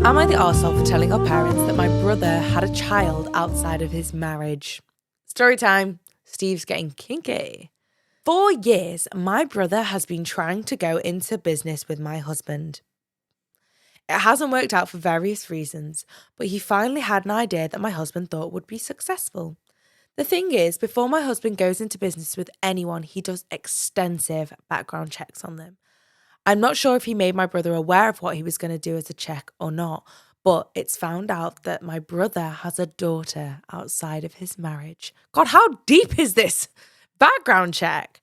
Am I the arsehole for telling our parents that my brother had a child outside of his marriage? Story time. Steve's getting kinky. For years, my brother has been trying to go into business with my husband. It hasn't worked out for various reasons, but he finally had an idea that my husband thought would be successful. The thing is, before my husband goes into business with anyone, he does extensive background checks on them. I'm not sure if he made my brother aware of what he was going to do as a check or not, but it's found out that my brother has a daughter outside of his marriage. God, how deep is this background check?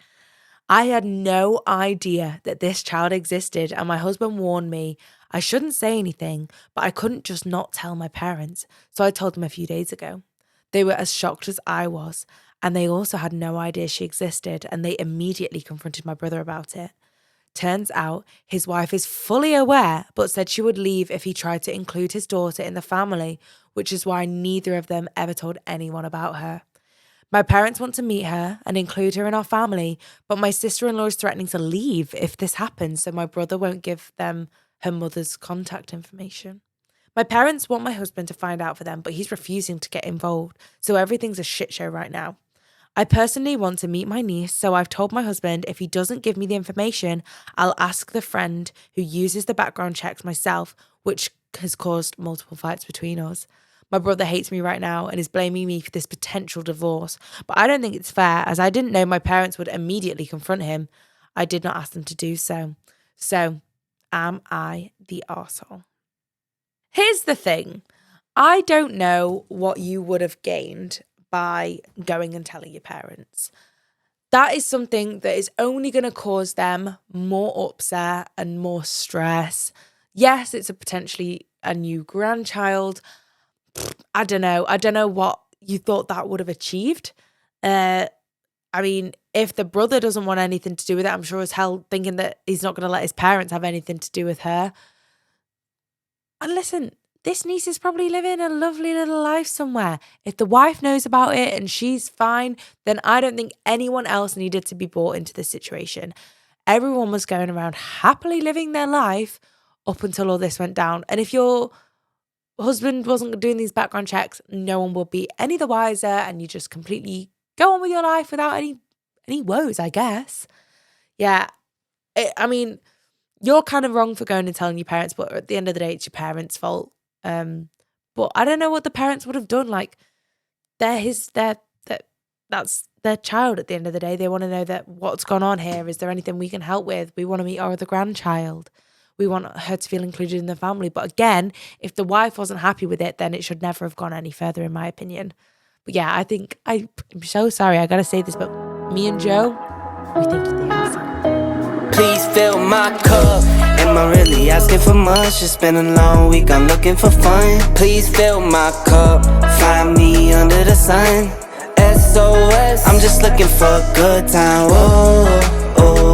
I had no idea that this child existed, and my husband warned me I shouldn't say anything, but I couldn't just not tell my parents, so I told them a few days ago. They were as shocked as I was, and they also had no idea she existed, and they immediately confronted my brother about it. Turns out his wife is fully aware, but said she would leave if he tried to include his daughter in the family, which is why neither of them ever told anyone about her. My parents want to meet her and include her in our family, but my sister-in-law is threatening to leave if this happens, so my brother won't give them her mother's contact information. My parents want my husband to find out for them, but he's refusing to get involved, so everything's a shit show right now. I personally want to meet my niece, so I've told my husband if he doesn't give me the information, I'll ask the friend who uses the background checks myself, which has caused multiple fights between us. My brother hates me right now and is blaming me for this potential divorce, but I don't think it's fair, as I didn't know my parents would immediately confront him. I did not ask them to do so. So, am I the arsehole? Here's the thing. I don't know what you would have gained by going and telling your parents. That is something that is only going to cause them more upset and more stress. Yes, it's potentially a new grandchild. I don't know what you thought that would have achieved. I mean, if the brother doesn't want anything to do with it, I'm sure as hell thinking that he's not going to let his parents have anything to do with her. And listen, this niece is probably living a lovely little life somewhere. If the wife knows about it and she's fine, then I don't think anyone else needed to be brought into this situation. Everyone was going around happily living their life up until all this went down. And if your husband wasn't doing these background checks, no one would be any the wiser, and you just completely go on with your life without any woes, I guess. Yeah, I mean, you're kind of wrong for going and telling your parents, but at the end of the day, it's your parents' fault. But I don't know what the parents would have done. Like, that's their child at the end of the day. They want to know that what's gone on here. Is there anything we can help with? We want to meet our other grandchild. We want her to feel included in the family. But again, if the wife wasn't happy with it, then it should never have gone any further, in my opinion. But yeah, I think I'm so sorry. I got to say this, but me and Joe, we think you're the asshole. Please fill my cup. Am I really asking for much? It's been a long week, I'm looking for fun. Please fill my cup. Find me under the sun. SOS, I'm just looking for a good time. Oh, oh.